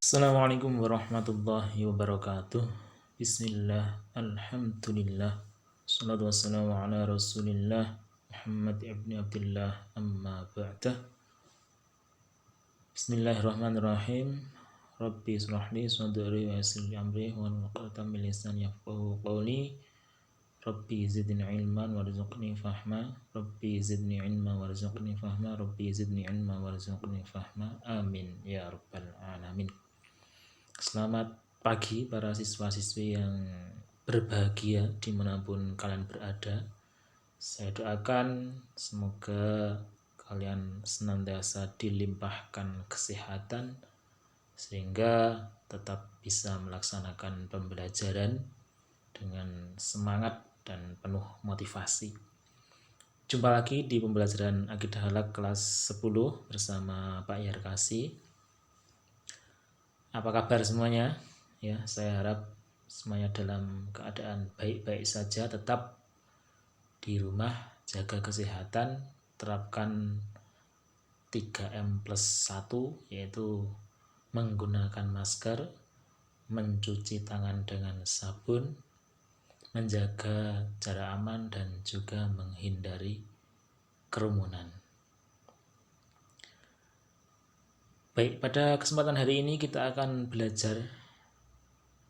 Assalamualaikum warahmatullahi wabarakatuh. Bismillah, alhamdulillah, salatu wassalamu ala rasulillah Muhammad ibn Abdullah, amma ba'dah. Bismillahirrahmanirrahim. Rabbi israhli sadri wa yassir li amri wa uqdatam min lisani yafqahu qawli. Rabbi zidni ilman warzuqni fahma. Rabbi zidni ilma warzuqni fahma. Rabbi zidni ilma warzuqni fahma. Amin ya rabbal alamin. Selamat pagi para siswa-siswi yang berbahagia dimanapun kalian berada. Saya doakan semoga kalian senantiasa dilimpahkan kesehatan sehingga tetap bisa melaksanakan pembelajaran dengan semangat dan penuh motivasi. Jumpa lagi di pembelajaran Akidah Halak kelas 10 bersama Pak Yarkasi. Apa kabar semuanya? Ya, saya harap semuanya dalam keadaan baik-baik saja, tetap di rumah, jaga kesehatan, terapkan 3M+1, yaitu menggunakan masker, mencuci tangan dengan sabun, menjaga jarak aman, dan juga menghindari kerumunan. Baik, pada kesempatan hari ini kita akan belajar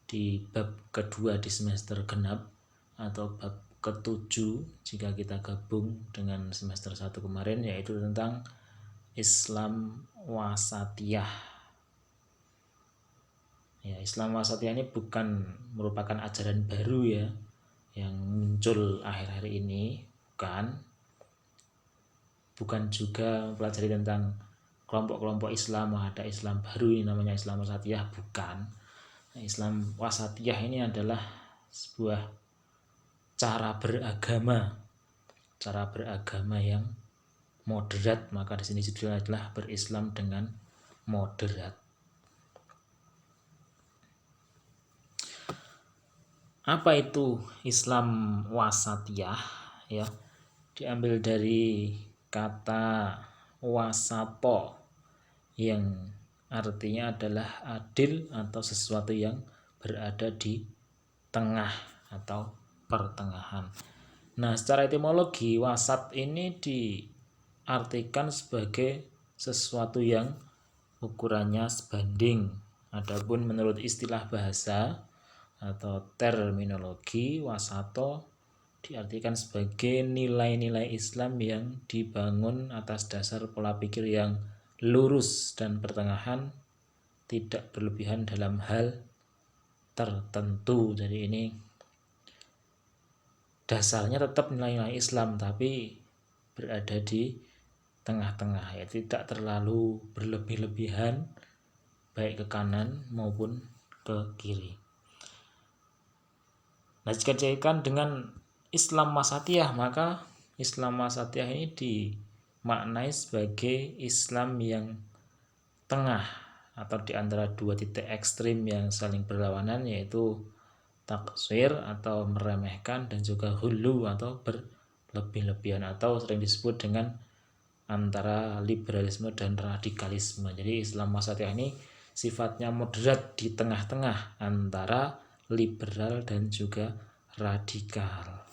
di bab kedua di semester genap atau bab ke-7 jika kita gabung dengan semester 1 kemarin, yaitu tentang Islam wasatiyah. Ya, Islam wasatiyah ini bukan merupakan ajaran baru ya yang muncul akhir-akhir ini, bukan juga mempelajari tentang kelompok-kelompok Islam, ada Islam baru ini namanya Islam wasatiyah, bukan. Islam wasatiyah ini adalah sebuah cara beragama yang moderat, maka di sini judulnya adalah berislam dengan moderat. Apa itu Islam wasatiyah? Ya, diambil dari kata wasato yang artinya adalah adil atau sesuatu yang berada di tengah atau pertengahan. Nah, secara etimologi wasat ini diartikan sebagai sesuatu yang ukurannya sebanding. Adapun menurut istilah bahasa atau terminologi, wasato diartikan sebagai nilai-nilai Islam yang dibangun atas dasar pola pikir yang lurus dan pertengahan, tidak berlebihan dalam hal tertentu. Jadi ini dasarnya tetap nilai-nilai Islam tapi berada di tengah-tengah, ya, tidak terlalu berlebih-lebihan baik ke kanan maupun ke kiri. Nah, jika dikaitkan dengan Islam wasatiyah, maka Islam wasatiyah ini dimaknai sebagai Islam yang tengah atau di antara dua titik ekstrim yang saling berlawanan, yaitu taksir atau meremehkan dan juga hulu atau berlebih-lebihan atau sering disebut dengan antara liberalisme dan radikalisme. Jadi Islam wasatiyah ini sifatnya moderat di tengah-tengah antara liberal dan juga radikal.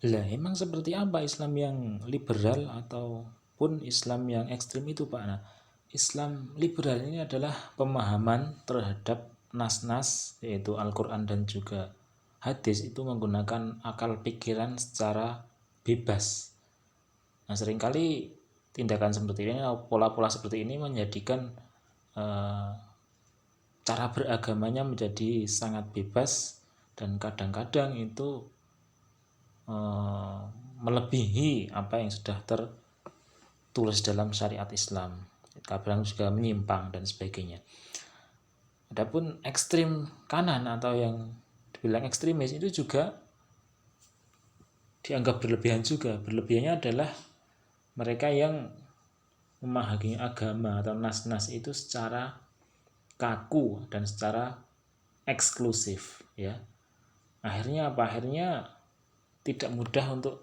Lah, emang seperti apa Islam yang liberal ataupun Islam yang ekstrim itu, Pak? Nah, Islam liberal ini adalah pemahaman terhadap nas-nas, yaitu Al-Quran dan juga hadis, itu menggunakan akal pikiran secara bebas. Nah, seringkali tindakan seperti ini, pola-pola seperti ini menjadikan cara beragamanya menjadi sangat bebas dan kadang-kadang itu melebihi apa yang sudah tertulis dalam syariat Islam. Kadang juga menyimpang dan sebagainya. Adapun ekstrim kanan atau yang dibilang ekstremis itu juga dianggap berlebihan juga. Berlebihannya adalah mereka yang memahami agama atau nas-nas itu secara kaku dan secara eksklusif, ya. Akhirnya apa? Akhirnya tidak mudah untuk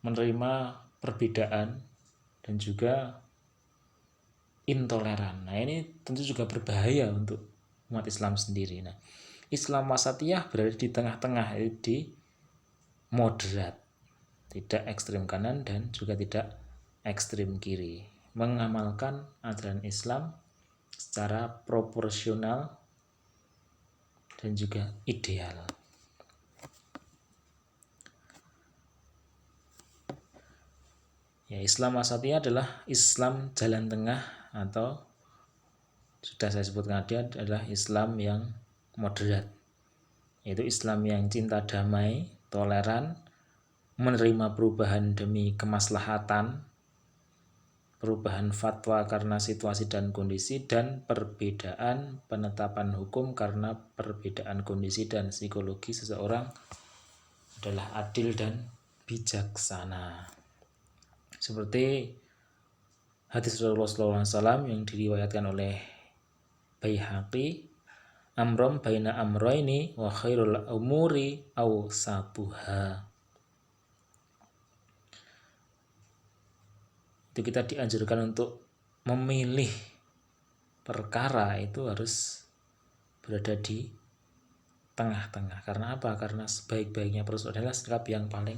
menerima perbedaan dan juga intoleran. Nah, ini tentu juga berbahaya untuk umat Islam sendiri. Nah, Islam wasatiyah berada di tengah-tengah, di moderat, tidak ekstrem kanan dan juga tidak ekstrem kiri, mengamalkan ajaran Islam secara proporsional dan juga ideal. Ya, Islam wasatiyah adalah Islam jalan tengah, atau sudah saya sebutkan tadi adalah Islam yang moderat, yaitu Islam yang cinta damai, toleran, menerima perubahan demi kemaslahatan, perubahan fatwa karena situasi dan kondisi, dan perbedaan penetapan hukum karena perbedaan kondisi dan psikologi seseorang adalah adil dan bijaksana. Seperti hadis Rasulullah SAW yang diriwayatkan oleh Baihaqi, amrom baina amroini wa khairul umuri awsatuha. Itu kita dianjurkan untuk memilih perkara itu harus berada di tengah-tengah. Karena apa? Karena sebaik-baiknya proses adalah sikap yang paling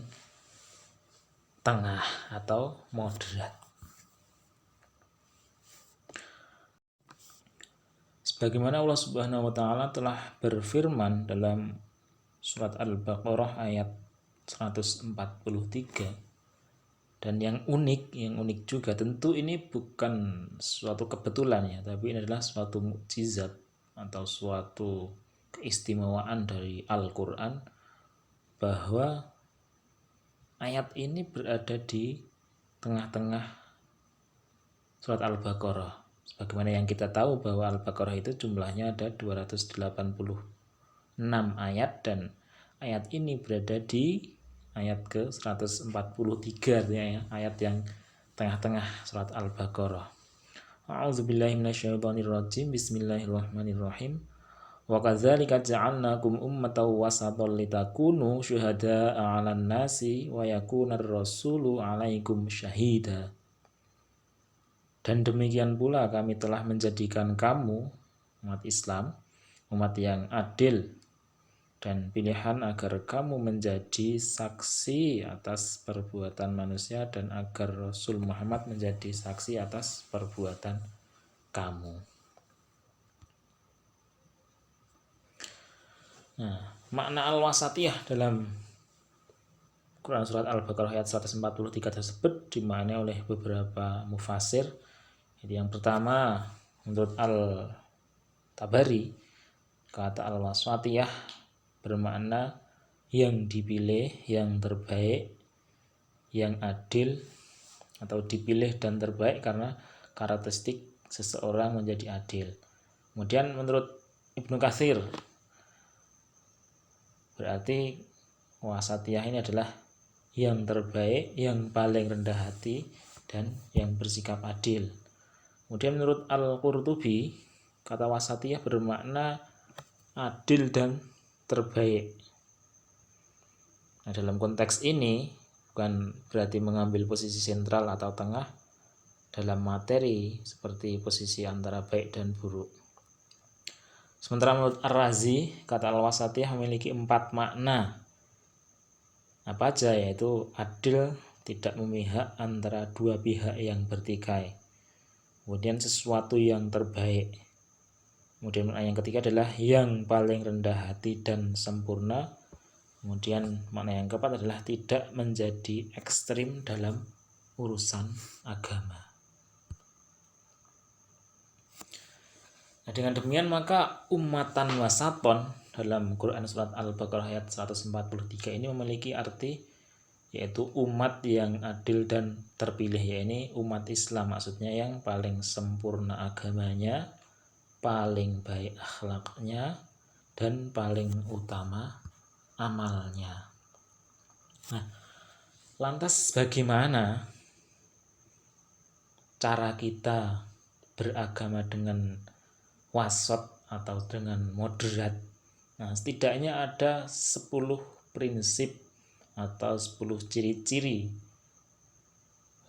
tengah atau moderat. Sebagaimana Allah Subhanahu wa taala telah berfirman dalam surat Al-Baqarah ayat 143, dan yang unik juga, tentu ini bukan suatu kebetulan ya, tapi ini adalah suatu mukjizat atau suatu keistimewaan dari Al-Quran, bahwa ayat ini berada di tengah-tengah surat Al-Baqarah. Sebagaimana yang kita tahu bahwa Al-Baqarah itu jumlahnya ada 286 ayat, dan ayat ini berada di ayat ke-143, artinya ayat yang tengah-tengah surat Al-Baqarah. A'udzubillahi minasyaitonirrajim. Bismillahirrahmanirrahim. Wa kadzalika ja'alnakum ummatan wasatan litakunu syuhada'a 'alan nasi wa yakunar rasulu 'alaikum syahida. Dan demikian pula kami telah menjadikan kamu, umat Islam, umat yang adil dan pilihan agar kamu menjadi saksi atas perbuatan manusia dan agar Rasul Muhammad menjadi saksi atas perbuatan kamu. Nah, makna al-wasatiyah dalam Quran surat Al-Baqarah ayat 143 tersebut dimaknai oleh beberapa mufassir. Jadi yang pertama, menurut Al-Tabari, kata al-wasatiyah bermakna yang dipilih, yang terbaik, yang adil, atau dipilih dan terbaik karena karakteristik seseorang menjadi adil. Kemudian menurut Ibnu Katsir, berarti wasatiyah ini adalah yang terbaik, yang paling rendah hati, dan yang bersikap adil. Kemudian menurut Al-Qurtubi, kata wasatiyah bermakna adil dan terbaik. Nah, dalam konteks ini bukan berarti mengambil posisi sentral atau tengah dalam materi seperti posisi antara baik dan buruk. Sementara menurut Ar-Razi, kata al-wasatiyah memiliki 4 makna. Apa aja? Yaitu adil, tidak memihak antara dua pihak yang bertikai. Kemudian sesuatu yang terbaik. Kemudian makna yang ketiga adalah yang paling rendah hati dan sempurna. Kemudian makna yang keempat adalah tidak menjadi ekstrim dalam urusan agama. Nah, dengan demikian maka ummatan wasaton dalam Quran surat Al-Baqarah ayat 143 ini memiliki arti yaitu umat yang adil dan terpilih, yaitu umat Islam, maksudnya yang paling sempurna agamanya, paling baik akhlaknya, dan paling utama amalnya. Nah, lantas bagaimana cara kita beragama dengan wasat atau dengan moderat? Nah, setidaknya ada 10 prinsip atau 10 ciri-ciri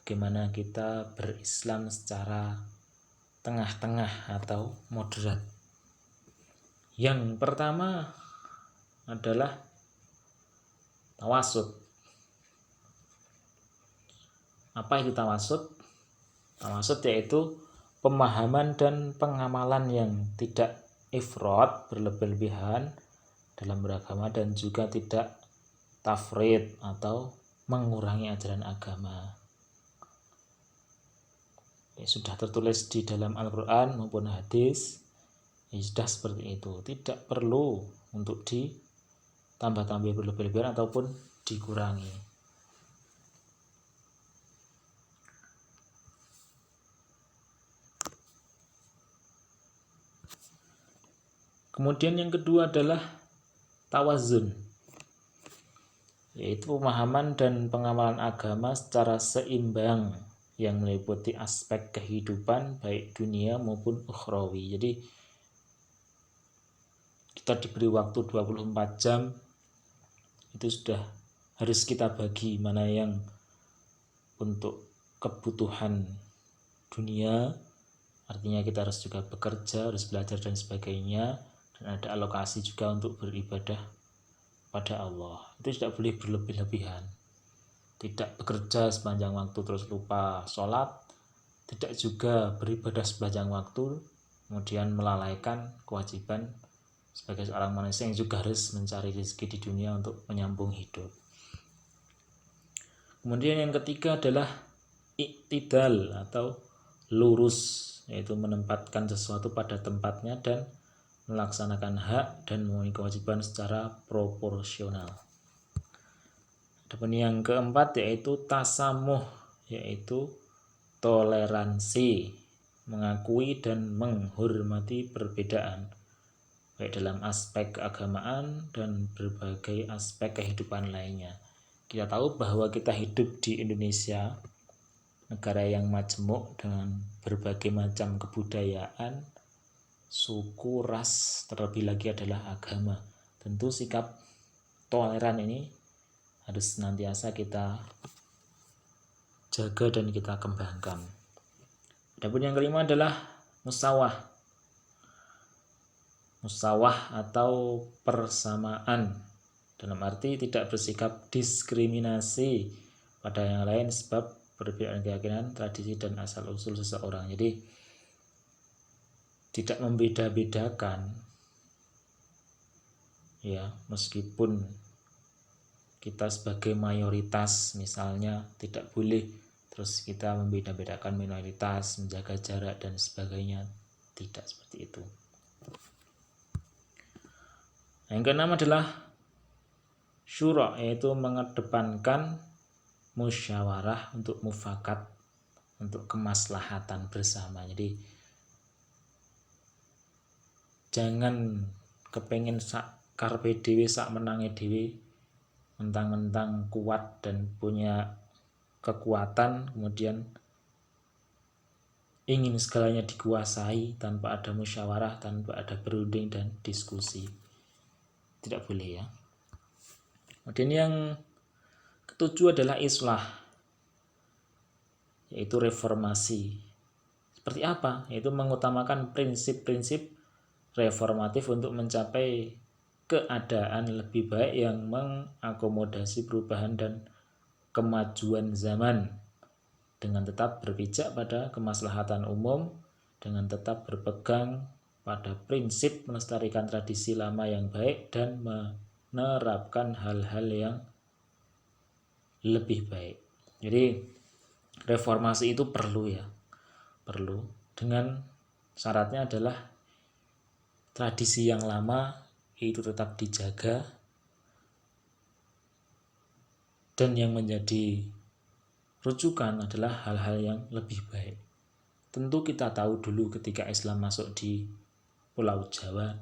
bagaimana kita berislam secara tengah-tengah atau moderat. Yang pertama adalah tawasud. Apa itu tawasud? Tawasud yaitu pemahaman dan pengamalan yang tidak ifrat, berlebih-lebihan dalam beragama, dan juga tidak tafrid atau mengurangi ajaran agama. Sudah tertulis di dalam Al-Quran maupun hadis, sudah seperti itu. Tidak perlu untuk ditambah-tambah berlebih-lebihan ataupun dikurangi. Kemudian yang kedua adalah tawazun, yaitu pemahaman dan pengamalan agama secara seimbang yang meliputi aspek kehidupan baik dunia maupun ukhrawi. Jadi kita diberi waktu 24 jam, itu sudah harus kita bagi mana yang untuk kebutuhan dunia, artinya kita harus juga bekerja, harus belajar dan sebagainya, dan ada alokasi juga untuk beribadah pada Allah. Itu tidak boleh berlebih-lebihan. Tidak bekerja sepanjang waktu terus lupa sholat, tidak juga beribadah sepanjang waktu kemudian melalaikan kewajiban sebagai seorang manusia yang juga harus mencari rezeki di dunia untuk menyambung hidup. Kemudian yang ketiga adalah iktidal atau lurus, yaitu menempatkan sesuatu pada tempatnya dan melaksanakan hak dan memenuhi kewajiban secara proporsional. Adapun yang keempat yaitu tasamuh, yaitu toleransi, mengakui dan menghormati perbedaan baik dalam aspek keagamaan dan berbagai aspek kehidupan lainnya. Kita tahu bahwa kita hidup di Indonesia, negara yang majemuk dengan berbagai macam kebudayaan, suku, ras, terlebih lagi adalah agama. Tentu sikap toleran ini harus senantiasa kita jaga dan kita kembangkan. Adapun yang kelima adalah musawah. Musawah atau persamaan, dalam arti tidak bersikap diskriminasi pada yang lain sebab perbedaan keyakinan, tradisi, dan asal-usul seseorang. Jadi tidak membeda-bedakan, ya, meskipun kita sebagai mayoritas misalnya tidak boleh terus kita membeda-bedakan minoritas, menjaga jarak dan sebagainya, tidak seperti itu. Yang keenam adalah syura, yaitu mengedepankan musyawarah untuk mufakat, untuk kemaslahatan bersama. Jadi jangan kepengen sak karpe dewe, sak menangi dewe, mentang-mentang kuat dan punya kekuatan kemudian ingin segalanya dikuasai tanpa ada musyawarah, tanpa ada berunding dan diskusi. Tidak boleh, ya. Kemudian yang ketujuh adalah islah, yaitu reformasi. Seperti apa? Yaitu mengutamakan prinsip-prinsip reformatif untuk mencapai keadaan lebih baik yang mengakomodasi perubahan dan kemajuan zaman, dengan tetap berpijak pada kemaslahatan umum, dengan tetap berpegang pada prinsip melestarikan tradisi lama yang baik dan menerapkan hal-hal yang lebih baik. Jadi reformasi itu perlu, ya, perlu, dengan syaratnya adalah tradisi yang lama itu tetap dijaga, dan yang menjadi rujukan adalah hal-hal yang lebih baik. Tentu kita tahu dulu ketika Islam masuk di Pulau Jawa,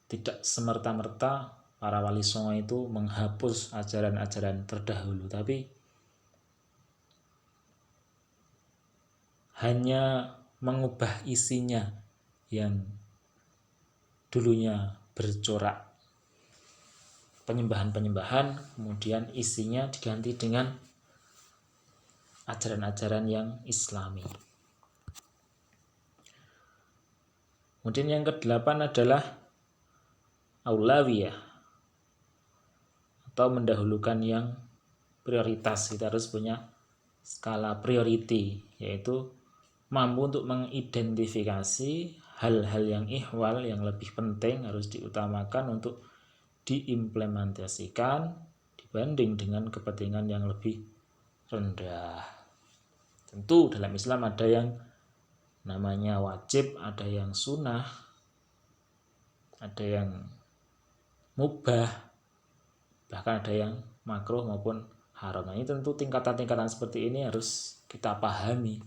tidak semerta-merta para wali songo itu menghapus ajaran-ajaran terdahulu, tapi hanya mengubah isinya yang dulunya bercorak penyembahan-penyembahan, kemudian isinya diganti dengan ajaran-ajaran yang Islami. Kemudian yang ke-8 adalah aulawiyah atau mendahulukan yang prioritas. Kita harus punya skala priority, yaitu mampu untuk mengidentifikasi hal-hal yang ihwal, yang lebih penting harus diutamakan untuk diimplementasikan dibanding dengan kepentingan yang lebih rendah. Tentu dalam Islam ada yang namanya wajib, ada yang sunnah, ada yang mubah, bahkan ada yang makruh maupun haram. Nah, ini tentu tingkatan-tingkatan seperti ini harus kita pahami,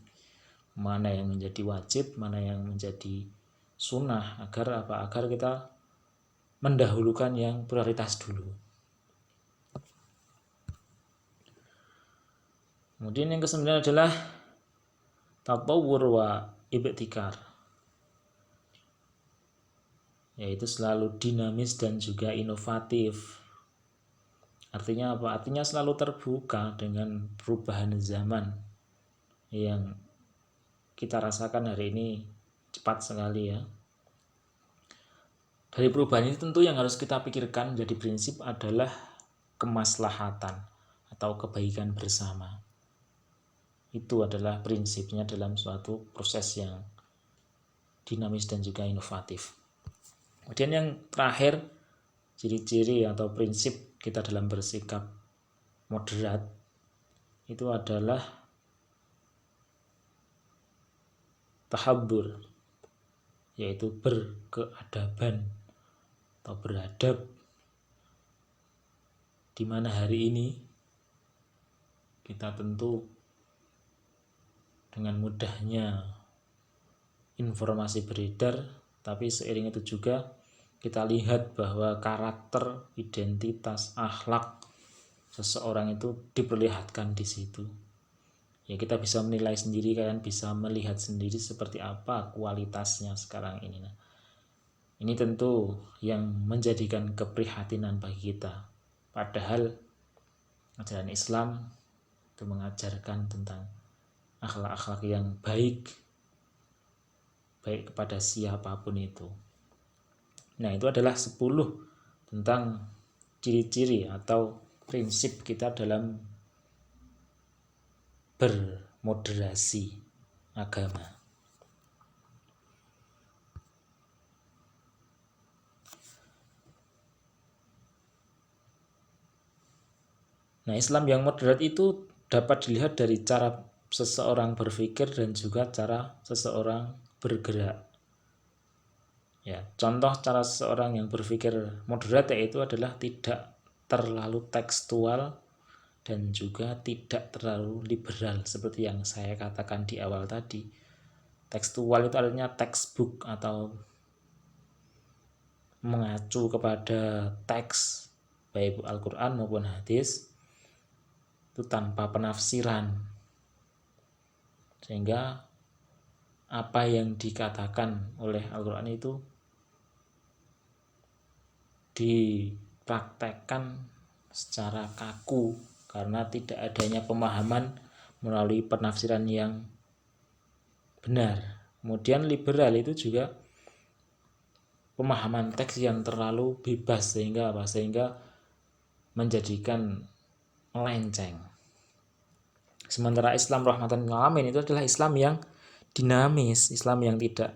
mana yang menjadi wajib, mana yang menjadi sunnah, agar apa? Agar kita mendahulukan yang prioritas dulu. Kemudian yang ke-9 adalah tatawur wa ibtikar, yaitu selalu dinamis dan juga inovatif. Artinya apa? Artinya selalu terbuka dengan perubahan zaman yang kita rasakan hari ini cepat sekali ya. Dari perubahan ini tentu yang harus kita pikirkan menjadi prinsip adalah kemaslahatan atau kebaikan bersama. Itu adalah prinsipnya dalam suatu proses yang dinamis dan juga inovatif. Kemudian yang terakhir, ciri-ciri atau prinsip kita dalam bersikap moderat itu adalah tahabbur, yaitu berkeadaban atau beradab, di mana hari ini kita tentu dengan mudahnya informasi beredar, tapi seiring itu juga kita lihat bahwa karakter, identitas, akhlak seseorang itu diperlihatkan di situ. Ya, kita bisa menilai sendiri, kalian bisa melihat sendiri seperti apa kualitasnya sekarang ini. Nah, ini tentu yang menjadikan keprihatinan bagi kita. Padahal ajaran Islam itu mengajarkan tentang akhlak-akhlak yang baik kepada siapapun itu. Nah, itu adalah 10 tentang ciri-ciri atau prinsip kita dalam bermoderasi agama. Nah, Islam yang moderat itu dapat dilihat dari cara seseorang berpikir dan juga cara seseorang bergerak. Ya, contoh cara seseorang yang berpikir moderat yaitu adalah tidak terlalu tekstual dan juga tidak terlalu liberal seperti yang saya katakan di awal tadi. Tekstual itu artinya textbook atau mengacu kepada teks baik Al-Quran maupun hadis itu tanpa penafsiran, sehingga apa yang dikatakan oleh Al-Quran itu dipraktekkan secara kaku karena tidak adanya pemahaman melalui penafsiran yang benar. Kemudian liberal itu juga pemahaman teks yang terlalu bebas sehingga menjadikan melenceng. Sementara Islam rahmatan lil alamin itu adalah Islam yang dinamis, Islam yang tidak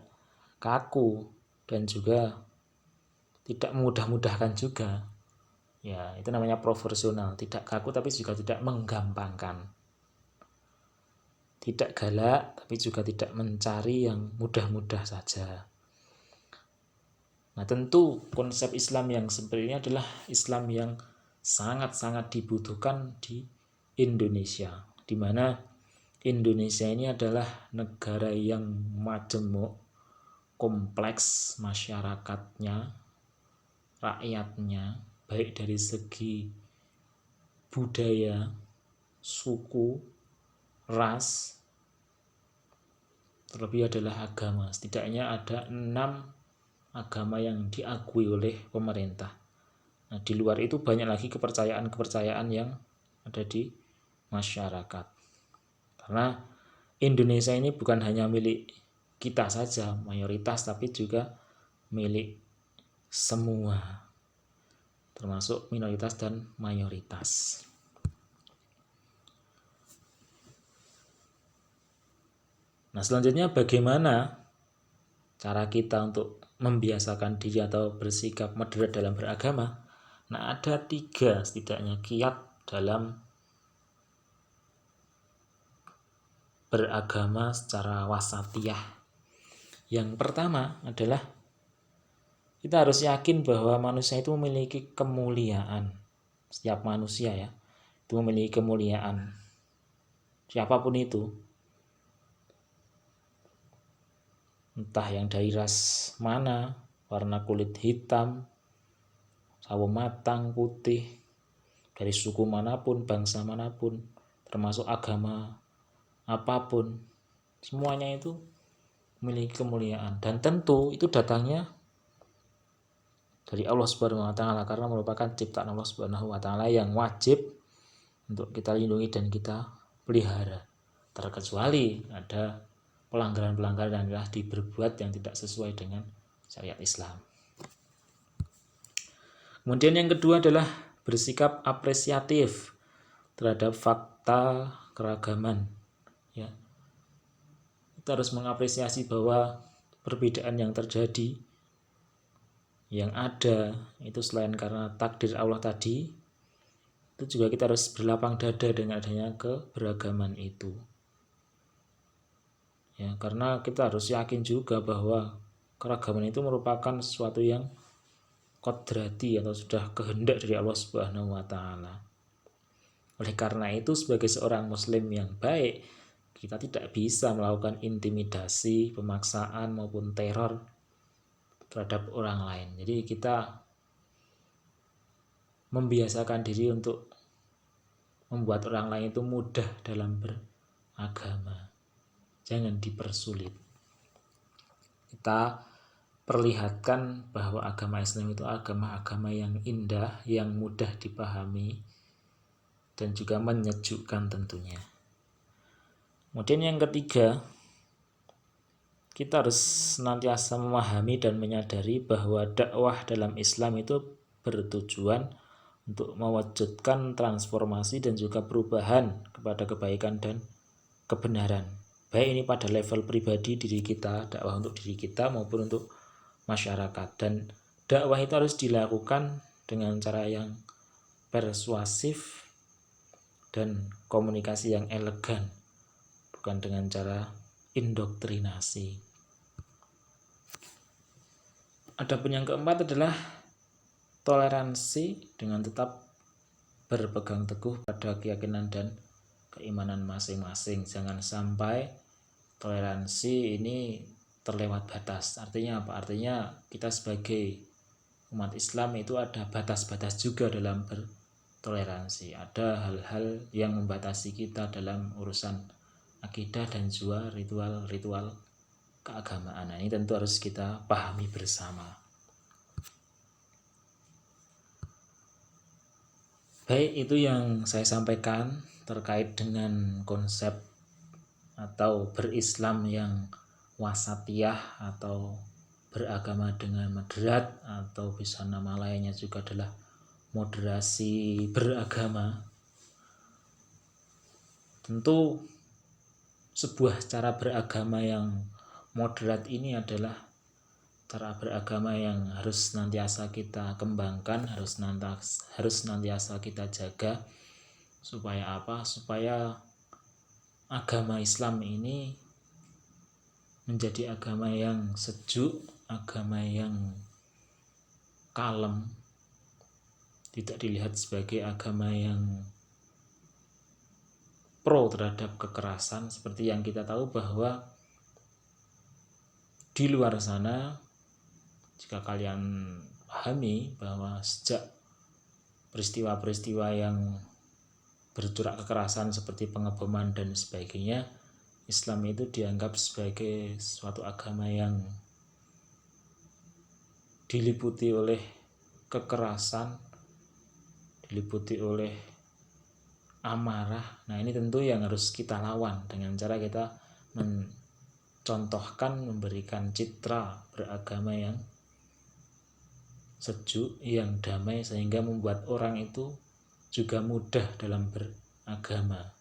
kaku dan juga tidak mudah-mudahkan juga. Ya, itu namanya proporsional, tidak kaku tapi juga tidak menggampangkan. Tidak galak tapi juga tidak mencari yang mudah-mudah saja. Nah, tentu konsep Islam yang seperti ini adalah Islam yang sangat-sangat dibutuhkan di Indonesia, di mana Indonesia ini adalah negara yang majemuk, kompleks masyarakatnya, rakyatnya, baik dari segi budaya, suku, ras, terlebih adalah agama. Setidaknya ada 6 agama yang diakui oleh pemerintah. Nah, di luar itu banyak lagi kepercayaan-kepercayaan yang ada di masyarakat. Karena Indonesia ini bukan hanya milik kita saja mayoritas, tapi juga milik semua, termasuk minoritas dan mayoritas. Nah, selanjutnya bagaimana cara kita untuk membiasakan diri atau bersikap moderat dalam beragama? Nah, ada 3 setidaknya kiat dalam beragama secara wasatiyah. Yang pertama adalah kita harus yakin bahwa manusia itu memiliki kemuliaan. Setiap manusia ya, itu memiliki kemuliaan. Siapapun itu. Entah yang dari ras mana, warna kulit hitam, sawo matang, putih, dari suku manapun, bangsa manapun, termasuk agama apapun, semuanya itu memiliki kemuliaan. Dan tentu itu datangnya dari Allah Subhanahu wa taala, karena merupakan ciptaan Allah Subhanahu wa taala yang wajib untuk kita lindungi dan kita pelihara. Terkecuali ada pelanggaran-pelanggaran yang telah diperbuat yang tidak sesuai dengan syariat Islam. Kemudian yang kedua adalah bersikap apresiatif terhadap fakta keragaman. Ya. Kita harus mengapresiasi bahwa perbedaan yang terjadi, yang ada itu selain karena takdir Allah tadi, itu juga kita harus berlapang dada dengan adanya keberagaman itu. Ya, karena kita harus yakin juga bahwa keragaman itu merupakan sesuatu yang qadrati atau sudah kehendak dari Allah Subhanahu wa taala. Oleh karena itu sebagai seorang muslim yang baik, kita tidak bisa melakukan intimidasi, pemaksaan maupun teror terhadap orang lain. Jadi kita membiasakan diri untuk membuat orang lain itu mudah dalam beragama. Jangan dipersulit. Kita perlihatkan bahwa agama Islam itu agama-agama yang indah, yang mudah dipahami, dan juga menyejukkan tentunya. Kemudian yang ketiga, kita harus senantiasa memahami dan menyadari bahwa dakwah dalam Islam itu bertujuan untuk mewujudkan transformasi dan juga perubahan kepada kebaikan dan kebenaran. Baik ini pada level pribadi diri kita, dakwah untuk diri kita maupun untuk masyarakat. Dan dakwah itu harus dilakukan dengan cara yang persuasif dan komunikasi yang elegan, bukan dengan cara indoktrinasi. Adapun yang keempat adalah toleransi dengan tetap berpegang teguh pada keyakinan dan keimanan masing-masing. Jangan sampai toleransi ini terlewat batas. Artinya apa? Artinya kita sebagai umat Islam itu ada batas-batas juga dalam bertoleransi. Ada hal-hal yang membatasi kita dalam urusan akidah dan juga ritual-ritual keagamaan. Nah, ini tentu harus kita pahami bersama. Baik, itu yang saya sampaikan terkait dengan konsep atau berislam yang wasatiyah atau beragama dengan moderat, atau bisa nama lainnya juga adalah moderasi beragama. Tentu sebuah cara beragama yang moderat ini adalah cara beragama yang harus senantiasa kita kembangkan, harus senantiasa kita jaga. Supaya apa? Supaya agama Islam ini menjadi agama yang sejuk, agama yang kalem, tidak dilihat sebagai agama yang pro terhadap kekerasan, seperti yang kita tahu bahwa di luar sana, jika kalian pahami bahwa sejak peristiwa-peristiwa yang bercorak kekerasan seperti pengeboman dan sebagainya, Islam itu dianggap sebagai suatu agama yang diliputi oleh kekerasan, diliputi oleh amarah. Nah, ini tentu yang harus kita lawan dengan cara kita mencontohkan, memberikan citra beragama yang sejuk, yang damai, sehingga membuat orang itu juga mudah dalam beragama.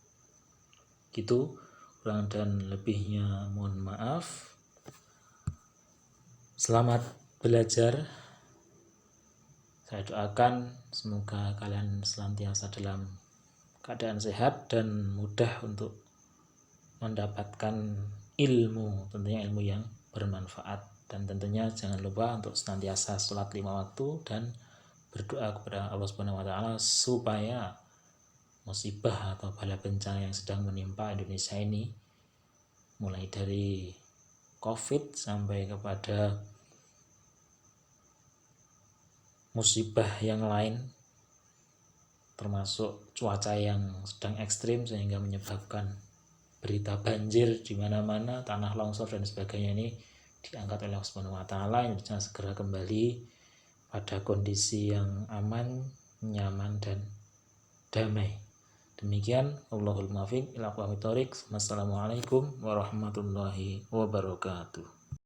Gitu, kurang dan lebihnya mohon maaf. Selamat belajar. Saya doakan semoga kalian senantiasa dalam keadaan sehat dan mudah untuk mendapatkan ilmu, tentunya ilmu yang bermanfaat. Dan tentunya jangan lupa untuk senantiasa sholat 5 waktu dan berdoa kepada Allah Subhanahu wa taala supaya musibah atau bala bencana yang sedang menimpa Indonesia ini, mulai dari Covid sampai kepada musibah yang lain, termasuk cuaca yang sedang ekstrim sehingga menyebabkan berita banjir di mana-mana, tanah longsor dan sebagainya, ini diangkat oleh Allah Subhanahu wa taala, yang bisa segera kembali pada kondisi yang aman, nyaman dan damai. Demikian, Allahul muwaffiq ila aqwamit thoriq. Wassalamualaikum warahmatullahi wabarakatuh.